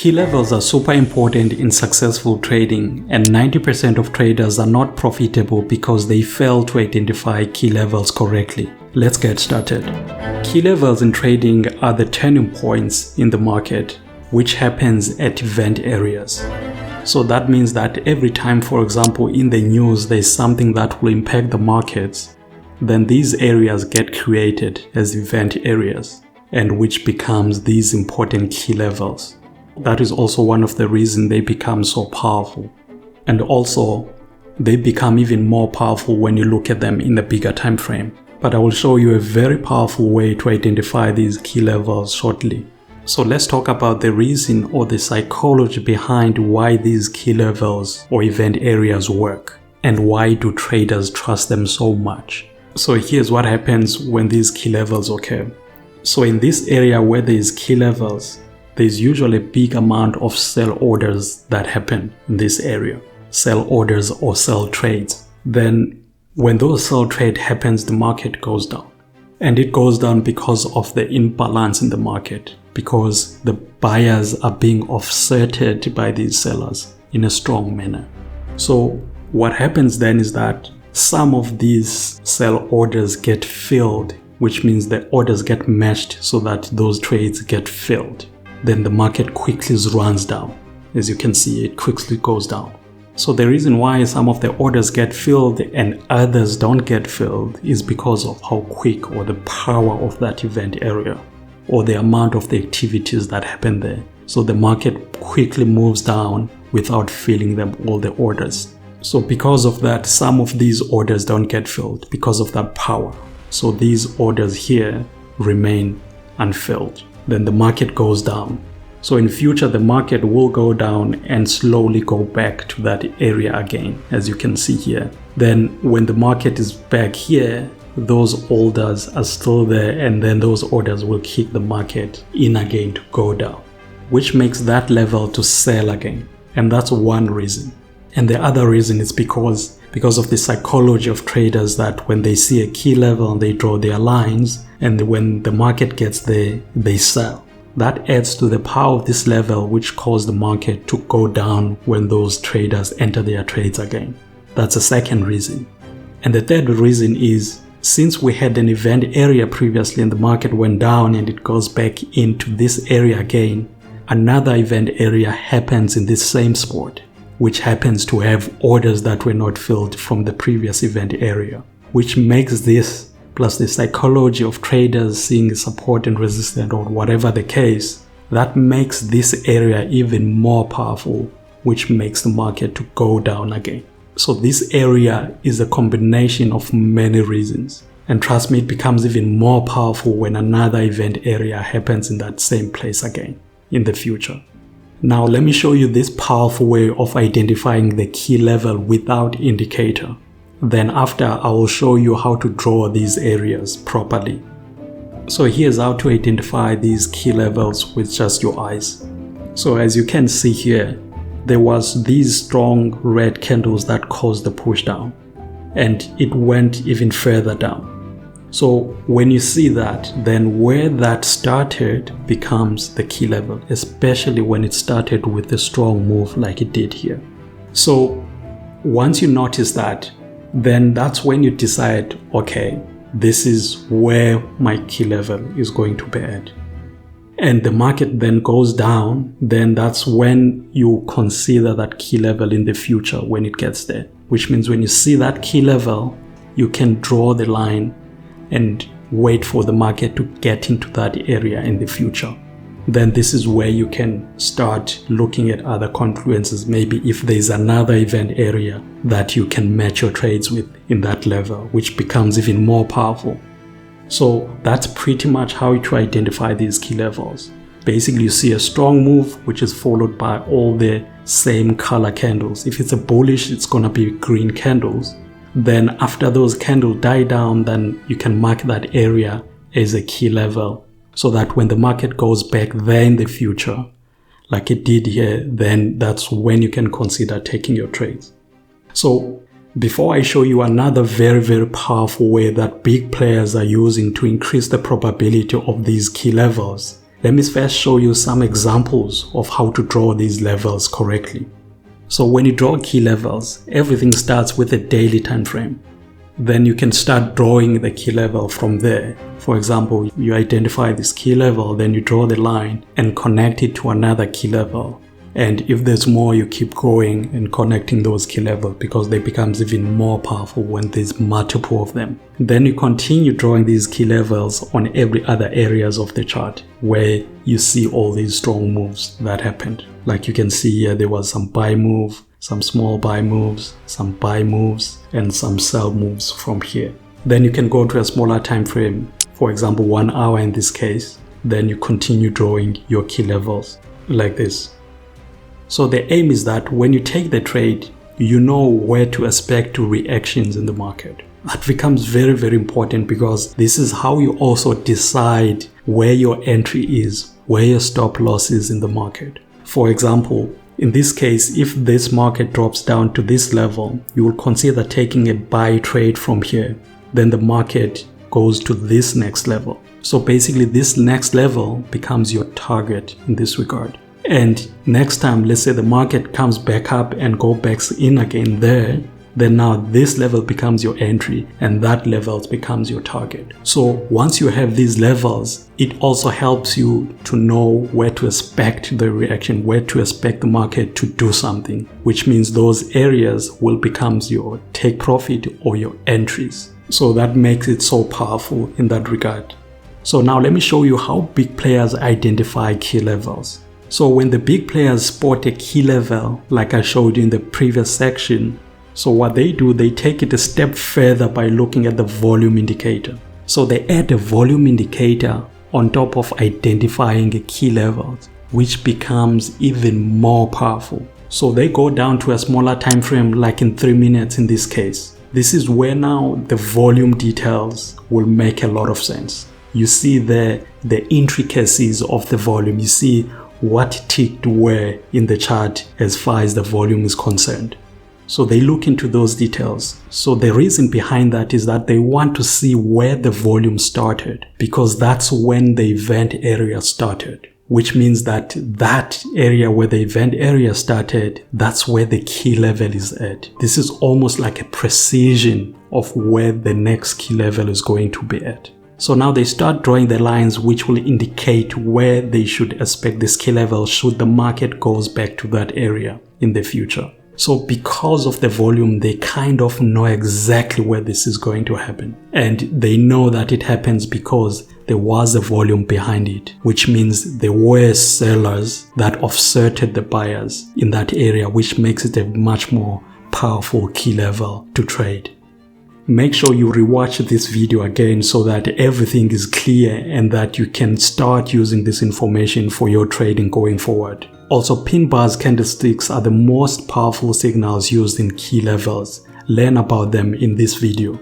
Key levels are super important in successful trading, and 90% of traders are not profitable because they fail to identify key levels correctly. Let's get started. Key levels in trading are the turning points in the market, which happens at event areas. So that means that every time, for example, in the news, there's something that will impact the markets, then these areas get created as event areas, and which becomes these important key levels. That is also one of the reasons they become so powerful. And also, they become even more powerful when you look at them in the bigger time frame. But I will show you a very powerful way to identify these key levels shortly. So let's talk about the reason or the psychology behind why these key levels or event areas work, and why do traders trust them so much. So here's what happens when these key levels occur. So in this area where there is key levels, there's usually a big amount of sell orders that happen in this area. Sell orders or sell trades. Then when those sell trade happens, the market goes down. And it goes down because of the imbalance in the market, because the buyers are being offsetted by these sellers in a strong manner. So what happens then is that some of these sell orders get filled, which means the orders get matched so that those trades get filled. Then the market quickly runs down. As you can see, it quickly goes down. So the reason why some of the orders get filled and others don't get filled is because of how quick or the power of that event area or the amount of the activities that happen there. So the market quickly moves down without filling them all the orders. So because of that, some of these orders don't get filled because of that power. So these orders here remain unfilled. Then the market goes down. So in future, the market will go down and slowly go back to that area again, as you can see here. Then when the market is back here, those orders are still there, and then those orders will kick the market in again to go down, which makes that level to sell again. And that's one reason. And the other reason is because of the psychology of traders, that when they see a key level, they draw their lines, and when the market gets there, they sell. That adds to the power of this level, which caused the market to go down when those traders enter their trades again. That's the second reason. And the third reason is, since we had an event area previously and the market went down and it goes back into this area again, another event area happens in this same spot, which happens to have orders that were not filled from the previous event area, which makes this, plus the psychology of traders seeing support and resistance or whatever the case, that makes this area even more powerful, which makes the market to go down again. So this area is a combination of many reasons. And trust me, it becomes even more powerful when another event area happens in that same place again in the future. Now let me show you this powerful way of identifying the key level without indicator. Then after, I will show you how to draw these areas properly. So here's how to identify these key levels with just your eyes. So as you can see here, there was these strong red candles that caused the push down, and it went even further down. So when you see that, then where that started becomes the key level, especially when it started with a strong move like it did here. So once you notice that, then that's when you decide, okay, this is where my key level is going to be at. And the market then goes down, then that's when you consider that key level in the future when it gets there. Which means when you see that key level, you can draw the line and wait for the market to get into that area in the future. Then this is where you can start looking at other confluences. Maybe if there's another event area that you can match your trades with in that level, which becomes even more powerful. So that's pretty much how to identify these key levels. Basically, you see a strong move, which is followed by all the same color candles. If it's a bullish, it's going to be green candles. Then after those candles die down, then you can mark that area as a key level, so that when the market goes back there in the future, like it did here, then that's when you can consider taking your trades. So before I show you another very, very powerful way that big players are using to increase the probability of these key levels, Let me first show you some examples of how to draw these levels correctly. So when you draw key levels, everything starts with a daily time frame. Then you can start drawing the key level from there. For example, you identify this key level, then you draw the line and connect it to another key level. And if there's more, you keep going and connecting those key levels because they become even more powerful when there's multiple of them. Then you continue drawing these key levels on every other areas of the chart where you see all these strong moves that happened. Like you can see here, there was some buy move, some small buy moves, some buy moves, and some sell moves from here. Then you can go to a smaller time frame, for example 1 hour in this case. Then you continue drawing your key levels like this. So the aim is that when you take the trade, you know where to expect to reactions in the market. That becomes very, very important because this is how you also decide where your entry is, where your stop loss is in the market. For example, in this case, if this market drops down to this level, you will consider taking a buy trade from here. Then the market goes to this next level. So basically this next level becomes your target in this regard. And next time, let's say the market comes back up and go back in again there, then now this level becomes your entry and that level becomes your target. So once you have these levels, it also helps you to know where to expect the reaction, where to expect the market to do something, which means those areas will become your take profit or your entries. So that makes it so powerful in that regard. So now let me show you how big players identify key levels. So when the big players spot a key level, like I showed you in the previous section, so what they do, they take it a step further by looking at the volume indicator. So they add a volume indicator on top of identifying a key level, which becomes even more powerful. So they go down to a smaller time frame, like in 3 minutes in this case. This is where now the volume details will make a lot of sense. You see the intricacies of the volume. You see what ticked where in the chart as far as the volume is concerned. So they look into those details. So the reason behind that is that they want to see where the volume started, because that's when the event area started, which means that that area where the event area started, that's where the key level is at. This is almost like a precision of where the next key level is going to be at. So now they start drawing the lines which will indicate where they should expect this key level should the market goes back to that area in the future. So because of the volume, they kind of know exactly where this is going to happen. And they know that it happens because there was a volume behind it, which means there were sellers that offsetted the buyers in that area, which makes it a much more powerful key level to trade. Make sure you rewatch this video again so that everything is clear and that you can start using this information for your trading going forward. Also, pin bars candlesticks are the most powerful signals used in key levels. Learn about them in this video.